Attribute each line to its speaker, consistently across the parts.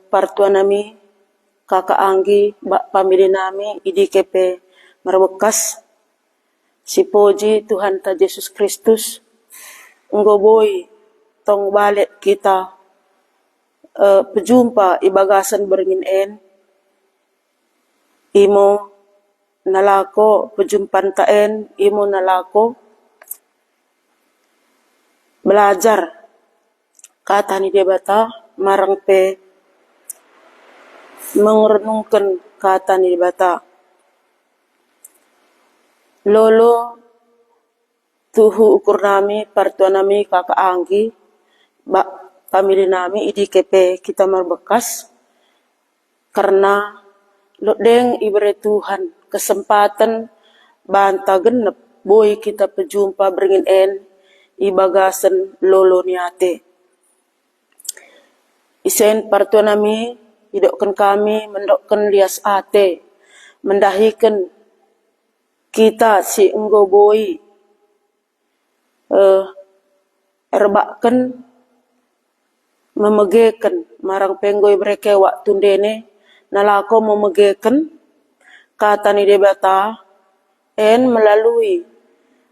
Speaker 1: partua nami kakak Anggi bak pamili nami IDKP Marbekas si poji Tuhan ta Yesus Kristus ngoboi tong balik kita pejumpa ibagasan beringin en imo nalako pejumpan taen imo nalako belajar kata ni debata marang pe mengerenungkan kata ni debata lolo tuhu ukur nami partua nami kakak Anggi bak pamili nami IDKP kita Marbekas karena lodeng ibarat Tuhan kesempatan banta genep boy kita pejumpa beringin en ibagasan lolo niate isen partua nami hidupkan kami mendokkan lias ate mendahikan kita si enggo boy erbakan memegekan marang penggoy mereka waktu dene nalako memegekan kata ni debata en melalui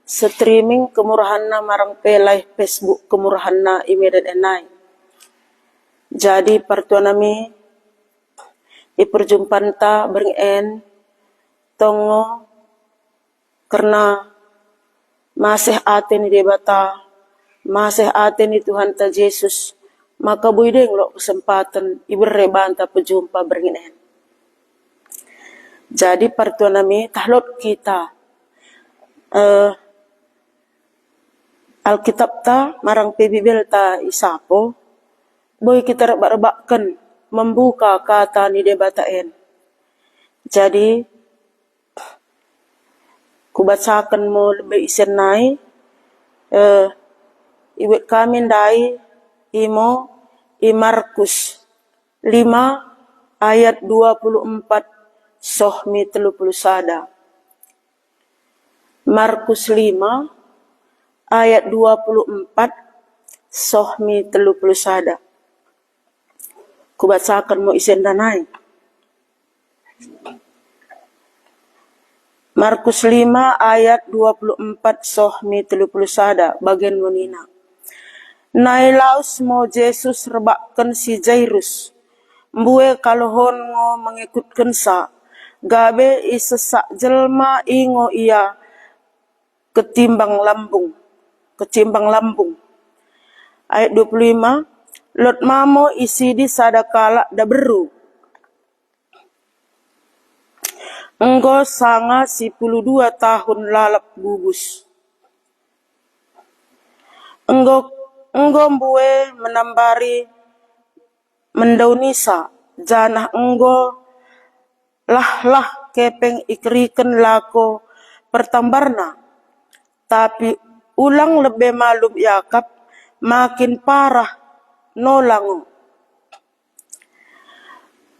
Speaker 1: streaming kemurahanna marang pe live Facebook kemurahanna imedan enai. Jadi partua nami iperjumpan ta beringen tongo karena masih ate ni debata masih ate ni Tuhan ta Yesus maka buideng lo kesempatan iberebanta pejumpa beringen. Jadi partua nami tahlot kita Alkitab ta marang pe Bibel ta isapo boy kita rebak-rebakkan membuka kata ni debatain. Jadi kubacakan mo lebih isen nai iwet kami dai imo Markus 5 ayat 24 sohmi 30. Markus 5 ayat 24 sohmi 30. Kubacakan mo isen danai. Markus 5 ayat 24 sohmi 30 bagian monina. Nailaus mo Jesus rebakkan si Jairus. Mbue kalohon ngo mengikutkan sa. Gabe isesak jelma ingo ia ketimbang lambung. Ayat 25. Lot mamo isi di sadakala da beru. Enggo sanga 12 tahun lalap bubus. Enggo mbue menambari mendaunisa janah enggo lah kepeng ikriken lako pertambarna. Tapi ulang lebih malum Yakab makin parah nolango.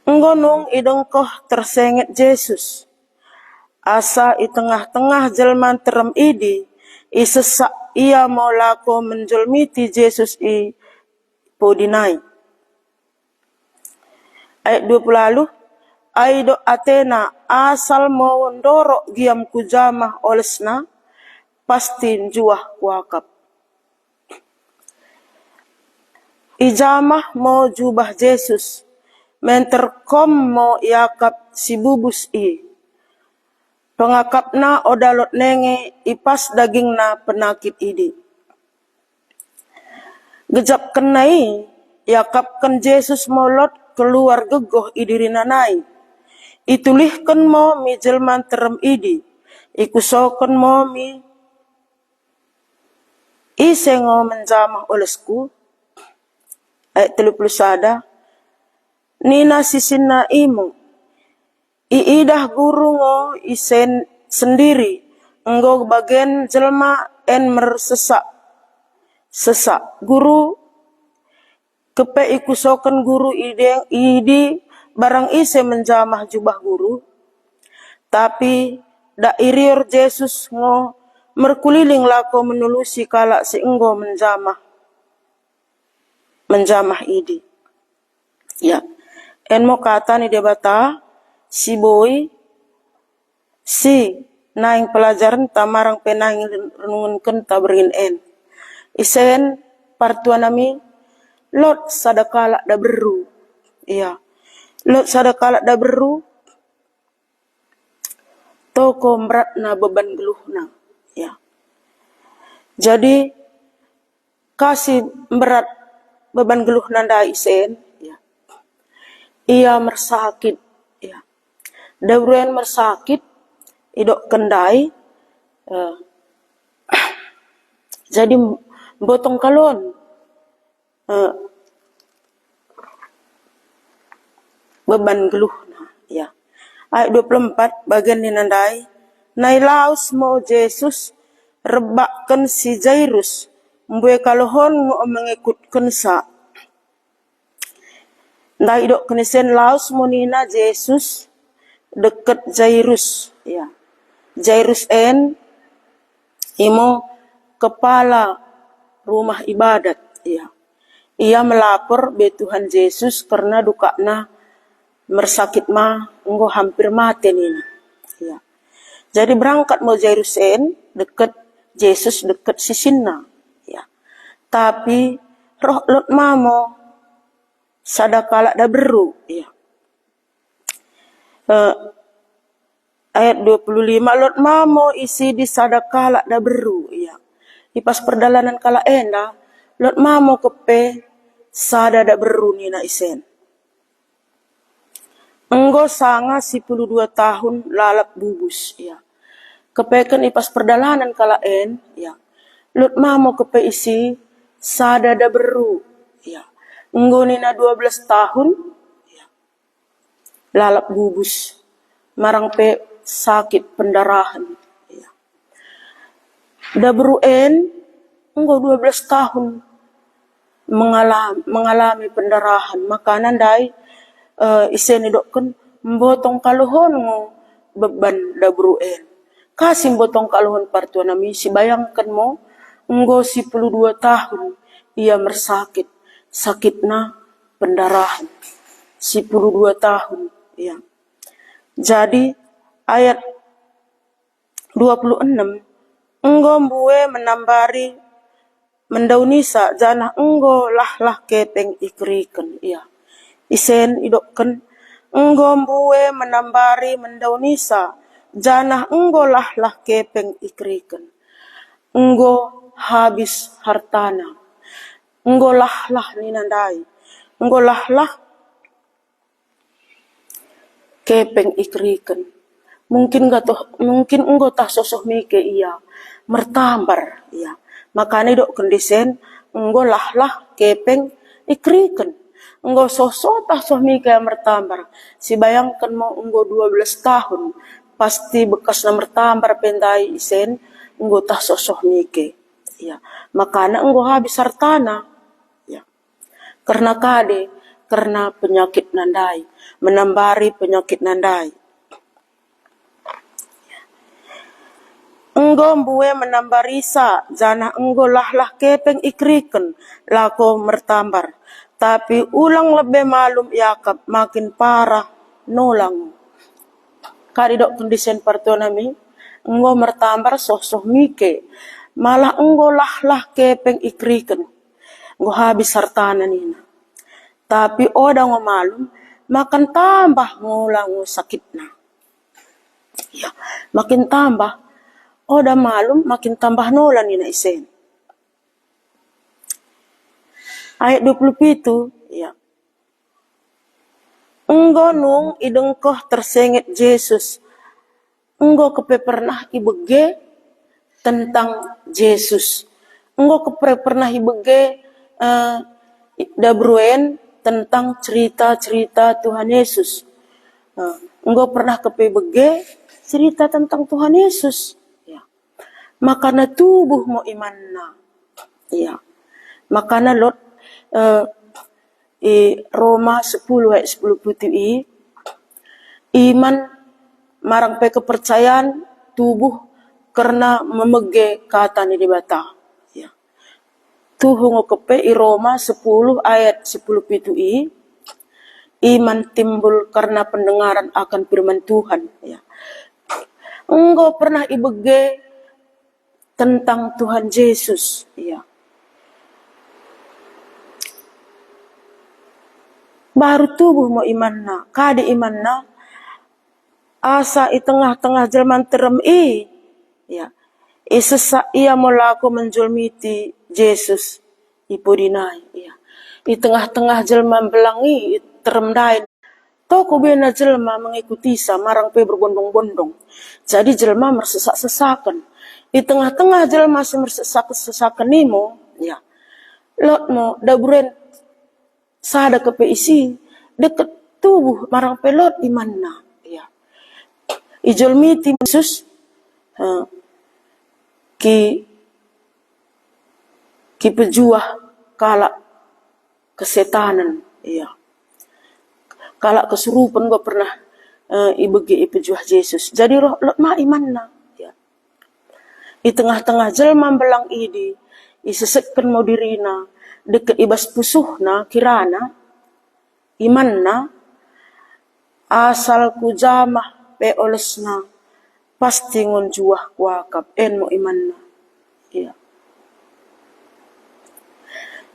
Speaker 1: Ngonong idongkoh tersenget Yesus. Asa i tengah-tengah jelman terem idi, isesak ia mau lako menjelmiti Yesus i podinai. Ayat 20 lalu, aido Athena asal mau ndorok giam kujamah olesna, pasti juah kuakap. Ijamah mau jubah Yesus, menterkom mau Yakab si bubus i. Pengakapna odalot nenge ipas dagingna penakit idi. Gejap kenai Yakab kan Yesus molot keluar gegoh idirina nai. Itulihkan mo mi jelman terem idi. Ikusokan mo mi isengo menjamah olesku. Ayat 31. Nina sisinna imo. Iidah guru ngo isen sendiri. Enggo bagian jelma en mersesak. Guru kepe ikusokan guru idi barang ise menjamah jubah guru. Tapi da irior Yesus ngo merkuliling lako menulusi kalak si enggo menjamah idi. Ya. En mo kata ni debata si boy si naing pelajaran tamarang penang renungan tabrin en. Isen partua nami lot sadakala da beru. Iya. Lot sadakala da beru toko merat na beban geluh na. Ya. Jadi kasih berat beban geluh nanda isen. Ya. Ia mersakit. Ya. Dabruan mersakit idok kendai. Jadi botong kalon. Beban geluh na. Ya. Ayat 24 bagian ninandai. Nailaus mo Jesus rebakkan si Jairus. Mbue kalohon ngo mengikutkan sa. Ndai dok kenisen laus mo nina Jesus deket Jairus. Ya. Jairus en imo kepala rumah ibadat. Ya. Ia melapor be Tuhan Yesus karena dukana mersakit enggo hampir mati nina. Ya. Jadi berangkat mau Jairus en deket Yesus deket sisinna. Ya. Tapi roh lot mamo sadakala da beru. Ya. Ayat 25 lot mamo isi di sadakala da beru. Ya. Ipas perdalanan kala enda lot mamo kepe sada da beru nina isen. Enggo sanga 12 tahun lalap bubus. Ya. Kepekan ipas perdalanan kala en. Ya. Lot mamo kepe isi sada da beru. Ya. Enggo nina 12 tahun. Ya. Lalap bubus. Marang pe sakit pendarahan. Ya. Da beru en. Enggo 12 tahun. Mengalami pendarahan. Makanan dai. Isen idokkan mbotong kaluhon ngo beban da bruen. Kasih mbotong kaluhon partua nami si bayangkan mo enggo 12 tahun ia mersakit sakitna pendarahan 12 tahun ya. Jadi ayat 26 enggo mbue menambari mendaunisa janah enggo lah kepeng ikriken ya. Isen idokkan enggo mbue menambari mendaunisa janah enggo lah kepeng ikriken. Enggo habis hartana. Enggo lah ninandai. Enggo lah kepeng ikriken. Mungkin enggo tah sosoh mike iya mertambar ya. Makanya dok kendisen enggo lah kepeng ikriken. Enggo sosok tah soh mike mertambar. Si bayangkan mau enggo 12 tahun pasti bekas na mertambar pendai isen enggo tah sosok mike. Ya. Makanya enggo habis hartana. Ya. Karena penyakit nandai, menambari penyakit nandai. Enggo mbue menambarisa jana enggo lah kepeng ikriken lako mertambar. Tapi ulang lebih malum Yakab makin parah nolang. Karidok kondisen partonami enggo mertambar soh mike. Malah enggo lah kepeng ikriken. Enggo habis hartana nina. Tapi oda ngo malum makan tambah ngulang sakitna. Ya, makin tambah oda malum makin tambah nolan nina isen. Ayat 27 ya. Enggo nung idengkoh tersengit Yesus. Enggo kepe pernah ibege tentang Yesus. Enggo kepe pernah ibege dabruen tentang cerita-cerita Tuhan Yesus. Enggo pernah kepe bege cerita tentang Tuhan Yesus. Ya. Makana tubuh mo imanna. Ya. Makana lot Roma 10 ayat 10 putih iman marang pe kepercayaan tubuh karena memege kata ni dibata. Ya. Tuhu ngo kepe Roma 10 ayat 10 putih Iman timbul karena pendengaran akan firman Tuhan. Ya. Engkau pernah ibege tentang Tuhan Yesus. Ya. Baru tubuh mau imanna, kade imanna, asa i tengah-tengah jelman terem ya. Isesa ia molaku menjulmiti Yesus ipodinai. Ya. I tengah-tengah jelman belangi teremdain. Toko bena jelma mengikuti marang pe berbondong-bondong. Jadi jelma mersesak-sesakan. Di tengah-tengah jelma si mersesak-sesakan nimo, ya. Lot mo daburen sada ke isi deket tubuh marang pe lot di mana, ya. Ijolmi tim Yesus ki pejuah kala kesetanan, ya. Kala kesurupan gua pernah ibegi ipejuah Yesus. Jadi roh ma imanna, ya. Di tengah-tengah jelma belang idi, isesekkan mau dirina, deket ibas pusuhna kirana, imanna, asal ku jamah pe olesna, pasti ngon juah kuakap en mo imanna, ya.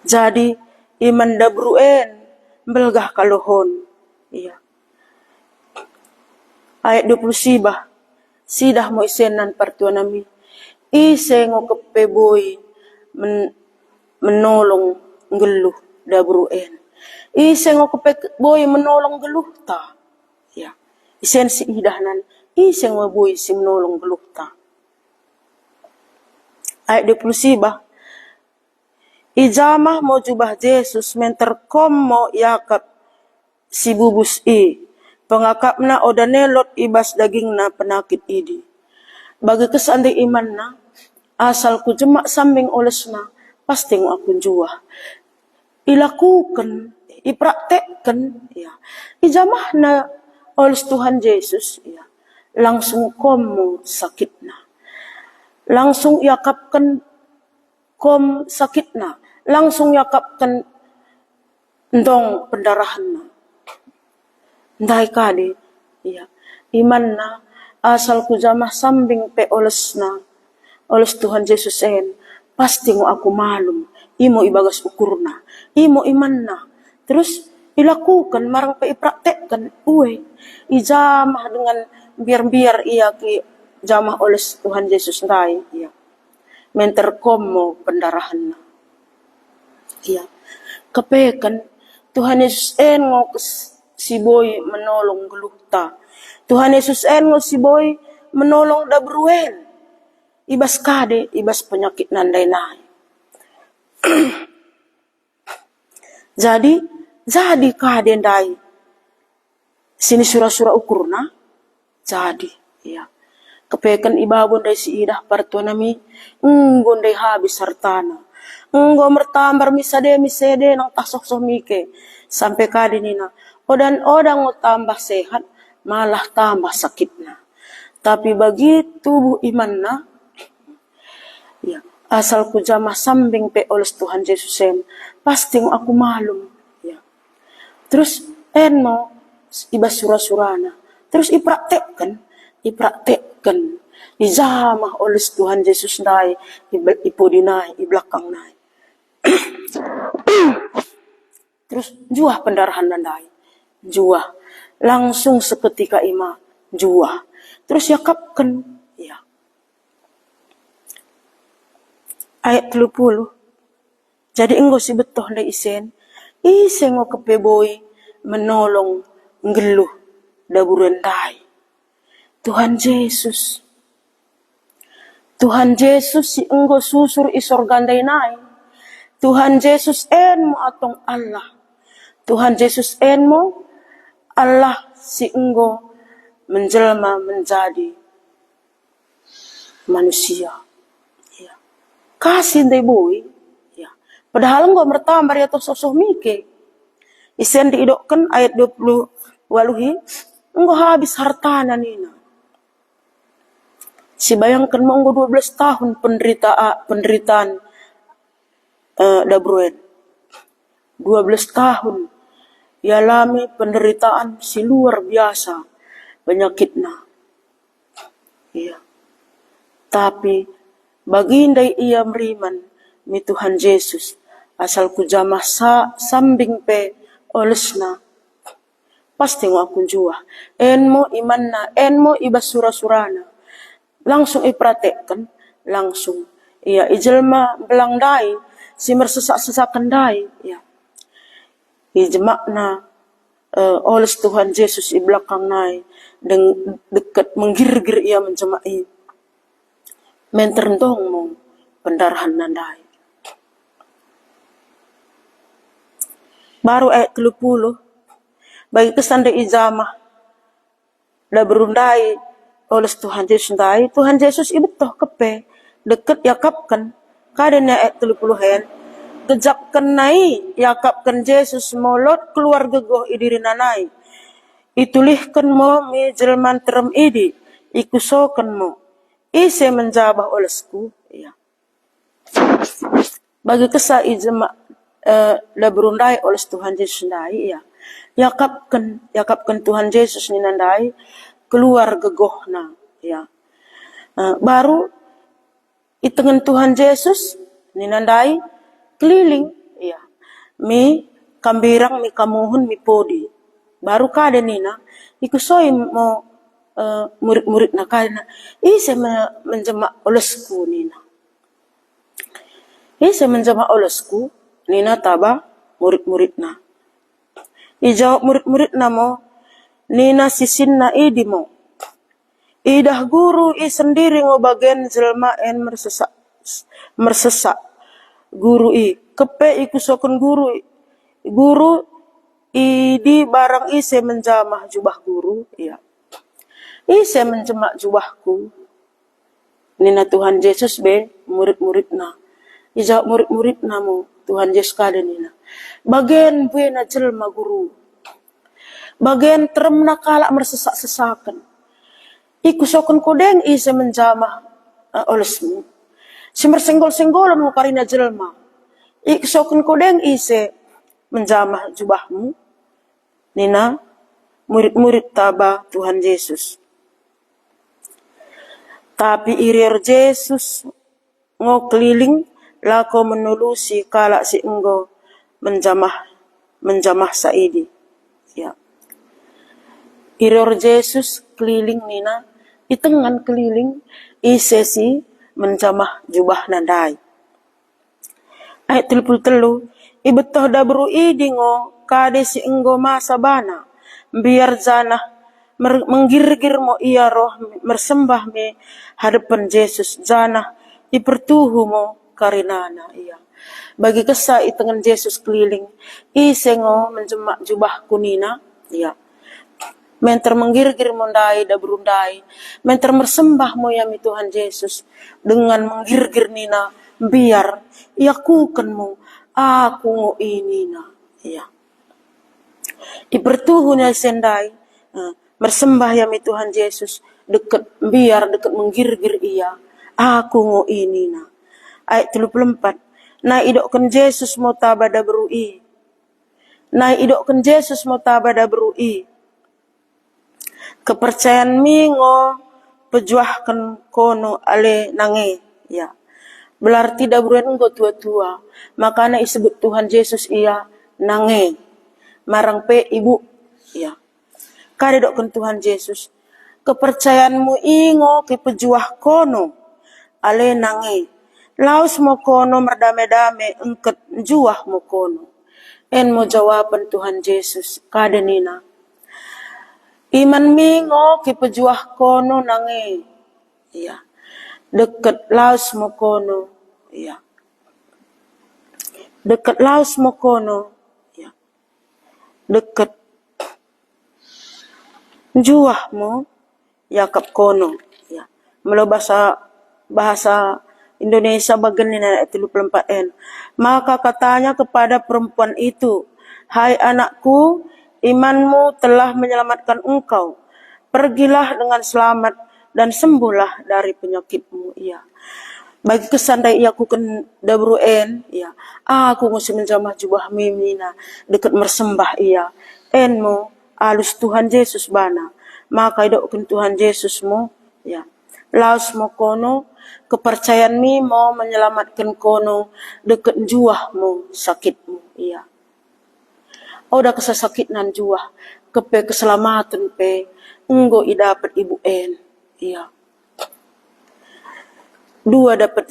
Speaker 1: Jadi iman dabruen belgah kalohon. Iya. Ayat 20 sidah mo isenan partuanami. Ise ngo kepeboy menolong geluh dabruen. Ise ngo kepeboy menolong geluh ta. Ya. Isen si idahnan. Ise ngo boy si menolong geluh ta. Ayat 20 ijamah mo jubah Yesus menterkom mo yakap si bubus pengakapna odanelot ibas dagingna penakit idi. Bagi kesandai imanna, asal ku jemak sambing olesna, pasti aku jua. Ilakukan, ipraktekkan, ya. Ijamahna oles Tuhan Yesus, ya. Langsung komu sakitna. Langsung yakapkan kom sakitna. Langsung yakapkan ndong pendarahanna. Ndai kade, ya. Imanna asal ku jamah sambing pe olesna, oles Tuhan Yesus en, pasti ngo aku malum, imo ibagas ukurna, imo imanna, terus ilakukan marang pe ipraktekkan, ijamah dengan biar ia ki jamah oles Tuhan Yesus ndai, ya. Menterkomo pendarahanna, ya. Kepekan Tuhan Yesus en ngo si boy menolong geluhta. Tuhan Yesus en si boy menolong dabruen. Ibas kade, ibas penyakit nandai-nai. jadi kade ndai. Sini surah-surah ukurna. Jadi, ya. Kepekan ibabon dai si idah partuanami. Nggon dai habis hartana. Nggo mertambar misade nang tasok mike. Sampai kade nina. Odang tambah sehat, malah tambah sakitna. Tapi bagi tubuh imanna, ya, asal ku jamah sambing pe oles Tuhan Yesus en, pasti aku malum, ya. Terus eno ibas surah-surana, terus ipraktekkan, ijamah oles Tuhan Yesus nai, ipodinai, ibelakang nai. Terus juah pendarahan nandai. Jua langsung seketika ima jua terus yakapkan, ya. Ayat 30 jadi enggo si betoh nda isen ngo kepeboy menolong ngeluh daburen dai Tuhan Yesus si enggo susur isor gandai nai Tuhan Yesus en mo atong Allah Tuhan Yesus en mo Allah si enggo menjelma menjadi manusia. Ya. Kasih ndai boy. Ya. Padahal enggo mertambar ya sosok mike. Isen diidokkan ayat 20 waluhi. Enggo habis hartana nina. Si bayangkan mo enggo 12 tahun penderitaan dabruen. 12 tahun ia alami penderitaan si luar biasa penyakitna. Iya. Tapi bagindai ia meriman mi Tuhan Yesus asal ku jamah sambing pe olesna pasti aku jua. Enmo imanna, enmo ibasura-surana. Langsung ipratekkan, langsung. Iya, ijelma belangdai, si mersesak-sesakan dai. Ya. Ijemakna oles Tuhan Yesus i belakang nai. Dekat menggirgir ia menjemai. Menterentong mo pendarahan nandai. Baru ayat 30. Bagi kesan de ijamah. Da berundai oles Tuhan Yesus dai. Tuhan Yesus ibetoh kepe. Deket yakapkan. Kadenya ayat 30 hen. Kejakkan nai. Yakapkan Yesus molot keluar gegoh idiri nanai. Itulihkan mo mi jelman terem idi. Ikusokan mo. Ise menjabah olesku. Ya. Bagi kesah ijemak. Da berundai oles Tuhan Yesus dai. Ya. Yakapkan Tuhan Yesus ni nandai keluar gegohna ya. Baru itengen Tuhan Yesus ni nandai keliling ya. Mi kambirang mi kamuhun mi podi. Baru kade nina ikusoi mo murid-murid na kade na ise menjemak olesku nina. Ise menjemak olesku nina taba murid-murid na. Ijawab murid-murid namo, nina sisinna idi mo. Idah guru i sendiri ngobagen jelma en mersesak. Guru i kepe ikusokon guru. Guru idi barang ise menjamah jubah guru. Ya. Ise menjemak jubahku. Nina Tuhan Yesus be murid-murid na. Ijawab murid-murid namo. Tuhan Yesus kade nina. Bagian buena jelma guru. Bagian teremna kalak mersesak-sesakan. Iku sokon kodeng ise menjamah olesmu. Si mersenggol-senggolan mo karina jelma. Iku sokon kodeng ise menjamah jubahmu. Nina murid-murid taba Tuhan Yesus. Tapi irir Yesus ngokeliling lako menulusi kalak si enggo menjamah saidi. Ya. Irir Yesus keliling nina, itengan keliling isesi menjamah jubah nandai. Ayat 33, ibetoh dabru idingo kade si enggo masa bana, biar zanah menggirgir mo ia roh mersembah me hadapan Yesus zanah ipertuhu mo karinana iya. Bagi kesah itengan Yesus keliling isengo menjemak jubah kunina iya. Menter menggirgir mondai da berundai. Menter mersembah mo yami Tuhan Yesus. Dengan menggirgir nina. Biar iakukan mo. Aku ngo ini na. Ya. Ipertuhu na sendai. Mersembah yami Tuhan Yesus. Biar dekat menggirgir ia. Aku ngo ini na. Ayat 34. Na idokkan Yesus mo tabada berui. Na idokkan Yesus mo tabada berui. Kepercayaan mingo pejuahkan kono ale nange ya. Berarti dabruan enggo tua-tua. Makanya disebut Tuhan Yesus ia nange. Marang pe ibu ya. Kade dokkan Tuhan Yesus. Kepercayaanmu ingo ke pejuah kono ale nange. Laus mo kono merdame-dame engket juah mo kono. En mo jawaban Tuhan Yesus kade nina. Iman mingo ki pejuah kono nange. Iya. Deket laus mo kono. Iya. Deket laus mo kono. Iya. Deket juah mo yakap kono. Iya. Melo bahasa Indonesia bagian ini ayat 34n. Maka katanya kepada perempuan itu, hai anakku, imanmu telah menyelamatkan engkau. Pergilah dengan selamat dan sembuhlah dari penyakitmu. Ya. Bagi kesandai aku kan dabruen, ya. Aku mesti menjamah jubah mimina dekat mersembah ia. enmo alus Tuhan Yesus bana, maka idokkan Tuhan Yesus mo, ya. Laos mo kono, kepercayaan mi mo menyelamatkan kono, deket juah mo sakitmu, iya. Oda kesasakitan juah, kepe keselamatan pe, enggo idapat ibu en, iya. Dua dapat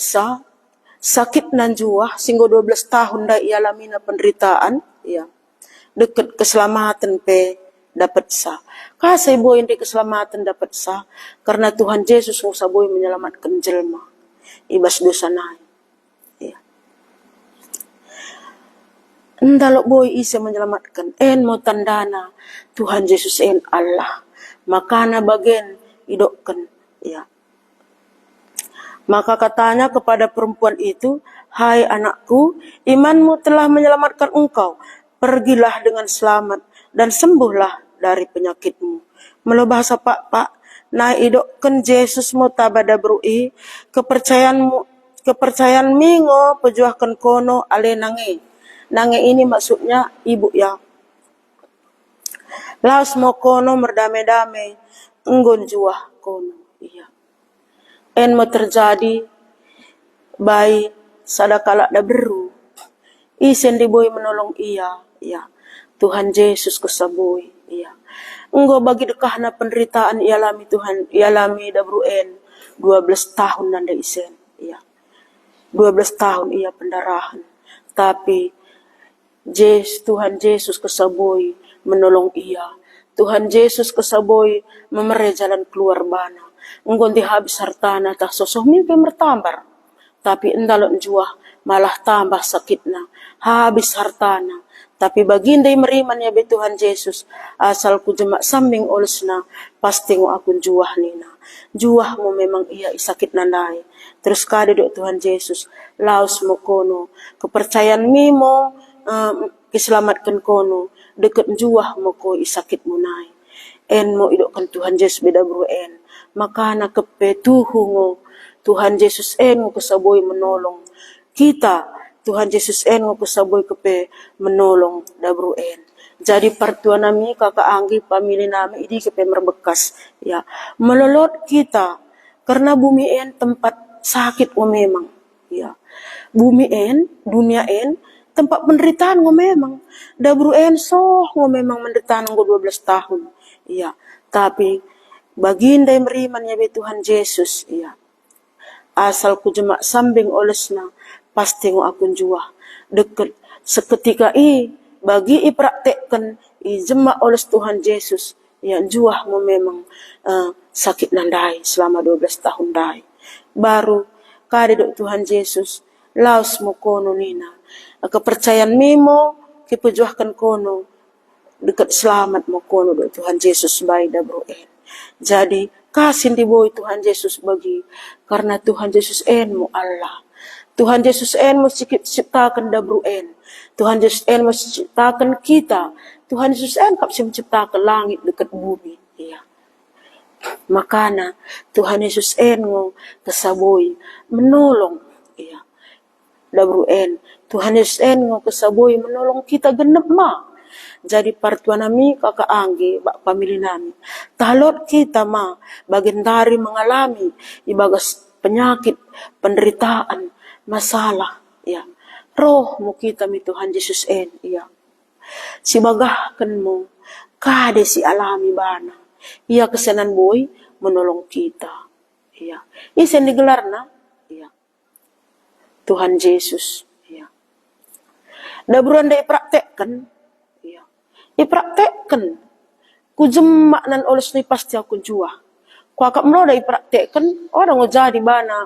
Speaker 1: sakit nan juah, singgo 12 tahun dah ialami na penderitaan, iya. Deket keselamatan pe dapat Kasih boy di keselamatan dapat karena Tuhan Yesus ngusa boy menyelamatkan jelma ibas dosa naik. Ya. Ndalo boy isa menyelamatkan mo tandana Tuhan Yesus Allah. Makana bagen idokkan. Ya. Maka katanya kepada perempuan itu, hai anakku, imanmu telah menyelamatkan engkau. Pergilah dengan selamat dan sembuhlah dari penyakitmu. Melo bahasa pak, na idokkan Yesus mo tabada brui, kepercayaan mingo pejuahkan kono ale nange. Nange ini maksudnya ibu ya. Laos mo kono merdame-dame, enggon juah kono. Iya. En mo terjadi, bayi sadakala da beru. Isen di boy menolong iya. Ya, Tuhan Yesus kesaboy, iya. Enggo bagi dekahna penderitaan ialami Tuhan, ialami dabruen 12 tahun nanda isen, iya. 12 tahun ia pendarahan. Tapi Tuhan Yesus kesaboy menolong ia. Tuhan Yesus kesaboy memere jalan keluar bana. Enggo dihabis hartana tak sosok mimpi mertambar. Tapi endalon juah malah tambah sakitna, habis hartana. Tapi bagindai meriman ya be Tuhan Yesus, asal ku jemak sambing olesna, pasti ngo akun juah nina. Juah mo memang iya isakit nandai. Terus kade do Tuhan Yesus, laos mo kono, kepercayaan mi mo, kiselamatkan kono, deket juah mo ko isakit mo nai. En mo idokkan Tuhan Yesus beda bro en. Makana kepe tuhu ngo, Tuhan Yesus en ngo kesaboy menolong kita. Tuhan Yesus en ngo kesaboy kepe menolong dabru en. Jadi partua nami kakak anggi pamili nami ini kepe merbekas ya. Melolot kita karena bumi en tempat sakit ngo memang ya. Bumi en, dunia en tempat penderitaan ngo memang. Dabru en ngo memang penderitaan ngo 12 tahun. Ya, tapi bagindai meriman ya be Tuhan Yesus ya. Asal ku jemak sambing olesna pasti ngo akun juah deket seketika bagi praktekkan jemak oles Tuhan Yesus yang juah mo memang sakit nandai selama 12 tahun dai baru kade dok Tuhan Yesus laos mo kono nina kepercayaan mimo kipejuahkan kono dekat selamat mo kono dok Tuhan Yesus baik dabroen. Jadi kasih diboy Tuhan Yesus bagi karena Tuhan Yesus mo Allah. Tuhan Yesus en menciptakan dabruen. Tuhan Yesus en menciptakan kita. Tuhan Yesus en kapsi menciptakan langit dekat bumi. Iya. Makana Tuhan Yesus en ngo kesaboy menolong. Iya. Dabruen. Tuhan Yesus en ngo kesaboy menolong kita genep ma. Jadi partua nami kakak anggi bak pamili nami. Talot kita ma bagendari mengalami ibagas penyakit, penderitaan, masalah ya. Roh mu kita mi Tuhan Yesus ya. Si bagahkan mo kade si alami bana. Ia kesenan boy menolong kita. Ya. Isen digelarna ya. Tuhan Yesus ya. Dabruan dai praktekkan ya. Ipraktekkan ku jemak nan oles ni pasti aku juah. Ku akak melo dai praktekkan orang ngo jadi bana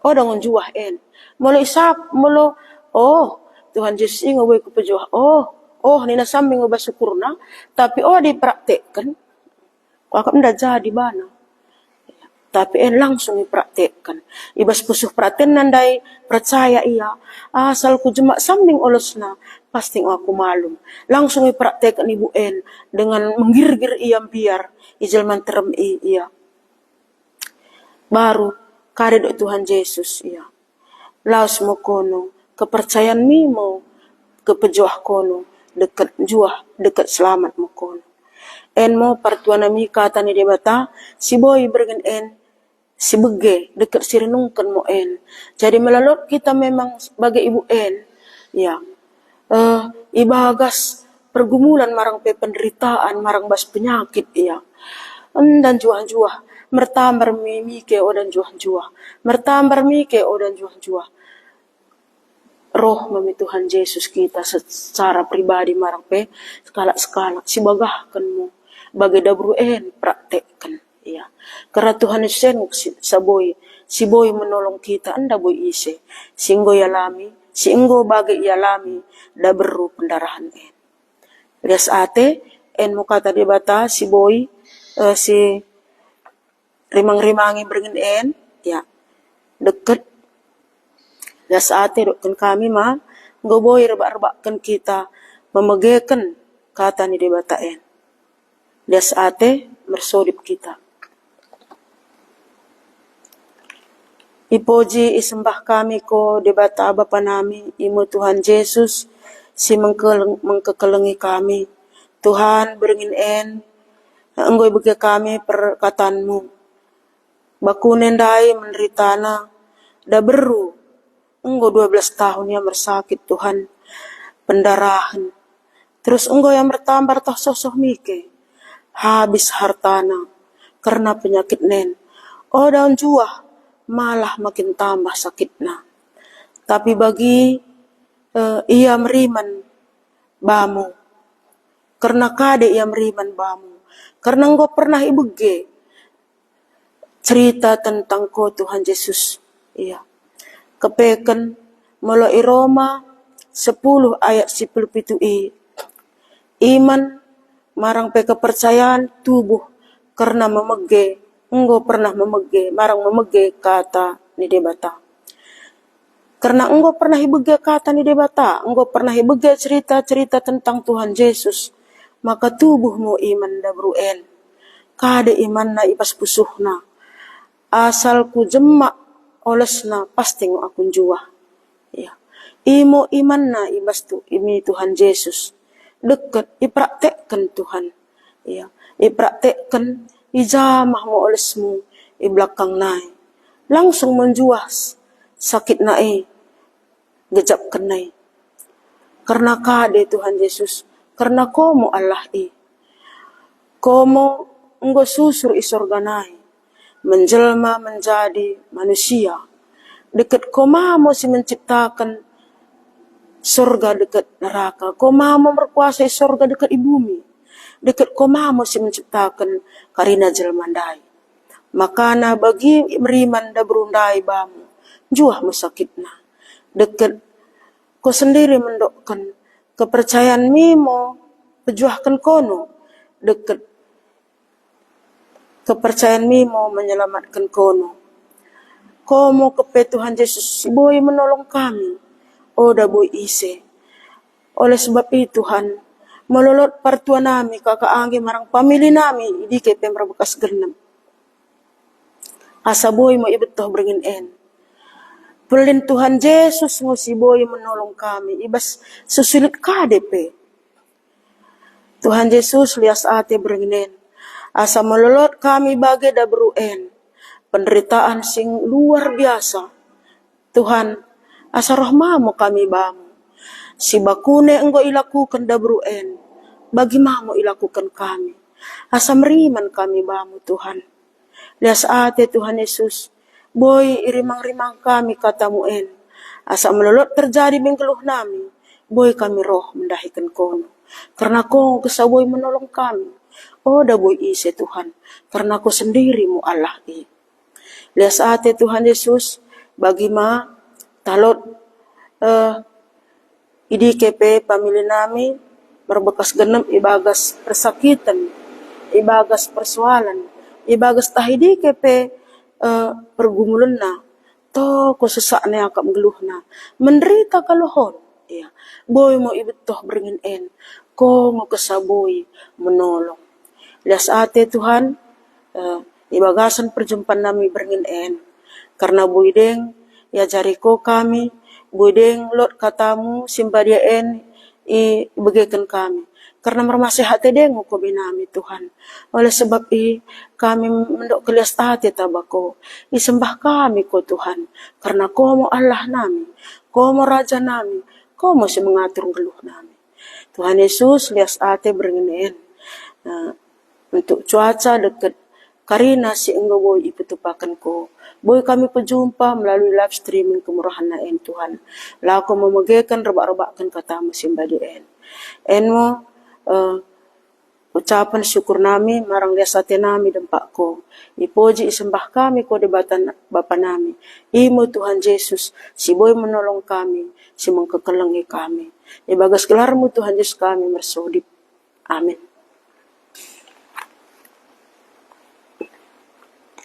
Speaker 1: orang juah en. Molo isap, molo, Tuhan Yesus ingo boy kepejuah. Nina sambing ngo basyukurna, tapi dipraktekkan. Ku akak nda jadi bana. Tapi langsung dipraktekkan. Ibas pusuh prakten nandai percaya iya. Asal ku jemak sambing olosna, pasti aku malum. Langsung dipraktekkan ibu en dengan menggir-gir iya biar ijal manterem iya. Baru kare do Tuhan Yesus ya. Laos mo kono kepercayaan mimo kepejuah kono dekat jua, dekat selamat mo kon. En mo partuana mi kata ni debata, si boy bergen en, si bege, dekat si renungkan mo en. Jadi melalui kita memang sebagai ibu en, ya, ibagas pergumulan marang pe penderitaan, marang bas penyakit, ya. Dan juah-juah, mertambar mi ke odan juah-juah, mertambar mi ke odan juah-juah. Roh mami Tuhan Yesus kita secara pribadi marang pe skala-skala si bagahkan mo bagai dabruen praktekkan, ya. Karena Tuhan Yesus si boy menolong kita anda boy ise singgo yalami singgo bagai yalami dabru pendarahan en. Lias ate en mo kata di bata si boy si rimang-rimangi beringin en, ya, deket. Lias ate dokkan kami ma ngoboy rebak-rebakkan kita memegekan kata ni di bata en. Lias ate mersodip kita. Ipoji isembah kami ko debata Bapa nami, imo Tuhan Yesus, si mengkekelengi kami. Tuhan beringin en, enggoy bagi kami perkataanmu. Bakunen dai menderitana, da beru, enggo 12 tahun yang bersakit Tuhan, pendarahan. Terus enggo yang bertambah toh sosok mike, habis hartana, karena penyakit nen. Oh daun juah, malah makin tambah sakitna. Tapi bagi ia meriman bamu, karena kade ia meriman bamu, karena engkau pernah ibege cerita tentang kau Tuhan Yesus, iya. Kepeken mulai Roma 10 ayat 17 iman marang pe kepercayaan tubuh karena memege. Engkau pernah memege, marang memege kata ni debata. Karena engkau pernah ibege kata ni debata, engkau pernah ibege cerita-cerita tentang Tuhan Yesus, maka tubuhmu iman dabruen. Kade iman na ibas pusuhna. Asal ku jemak olesna pasti aku jua. Ya. Imo iman na ibas tu imi Tuhan Yesus. Dekat ipraktekkan Tuhan. Ya. Ipraktekkan ijamah mo olesmu i belakang nai. Langsung menjuas sakit nai. Gejap kenai. Karena kade Tuhan Yesus. Karena komo Allah komo enggo susur i sorga nai. Menjelma menjadi manusia. Dekat komamo si menciptakan sorga dekat neraka. Komamo berkuasai sorga dekat di bumi. Dekat komamo si menciptakan karina jelmandai. Makana bagi meriman da berundai bamu. Juah musakitna. Dekat ko sendiri mendokkan kepercayaan mimo pejuahkan kono. Dekat kepercayaan mimo menyelamatkan kono. Komo kepe Tuhan Yesus si boy menolong kami. Oda boy ise. Oleh sebab itu Tuhan melolot partua nami kakaangi marang pamili nami idi ke pemra bekas genep. Asa boy mo ibetoh beringin en. Pelin Tuhan Yesus mo si boy menolong kami ibas susulit KDP. Tuhan Yesus lias ate beringin en. Asa melolot kami bagai dabruen. Penderitaan sing luar biasa. Tuhan, asa rahmamu kami bamu. Si bakune enggo ilakukan dabruen. Bagi mamu ilakukan kami. Asa meriman kami bamu Tuhan. Lias ate Tuhan Yesus. Boy irimang-rimang kami katamu en. Asa melolot terjadi bengkeluh nami. Boy kami roh mendahikan kono. Karena kau kesaboy menolong kami. Oh da boy ise Tuhan. Karena kau sendirimu Allah Lias ate Tuhan Yesus. Bagi ma talot idi kepe pamili nami berbekas genep ibagas persakitan, ibagas persoalan, ibagas tahidi kepe pergumulan na, to ko sesak na akap geluhna, menderita kalohon, ya, boy mo ibetoh beringin en, ko mo kesaboy menolong. Lias ate Tuhan, ibagasan perjumpaan nami beringin en, karena boy deng, ya jariko kami, boy deng lot katamu simbadia en, bagikan kami. Karena mermasih hati dengo ko binami Tuhan. Oleh sebab kami mendok kelias hati tabako. Isembah kami ko Tuhan. Karena Komo Allah nami. Komo Raja nami. Komo si mengatur geluh nami. Tuhan Yesus lias hati beringin. Untuk cuaca dekat Karina si engkau boy iputupakan ko. Boy kami berjumpa melalui live streaming kemurahan naen Tuhan. Lako memegekan rebak-rebakkan katamu simbadien. Enmo ucapan syukur nami marang liasate nami dempak ko. Ipoji isembah kami ko debatan Bapa nami. Imo Tuhan Yesus si boy menolong kami, si mengkekelengi kami. Ibagas gelarmu Tuhan Yesus kami mersodip. Amin.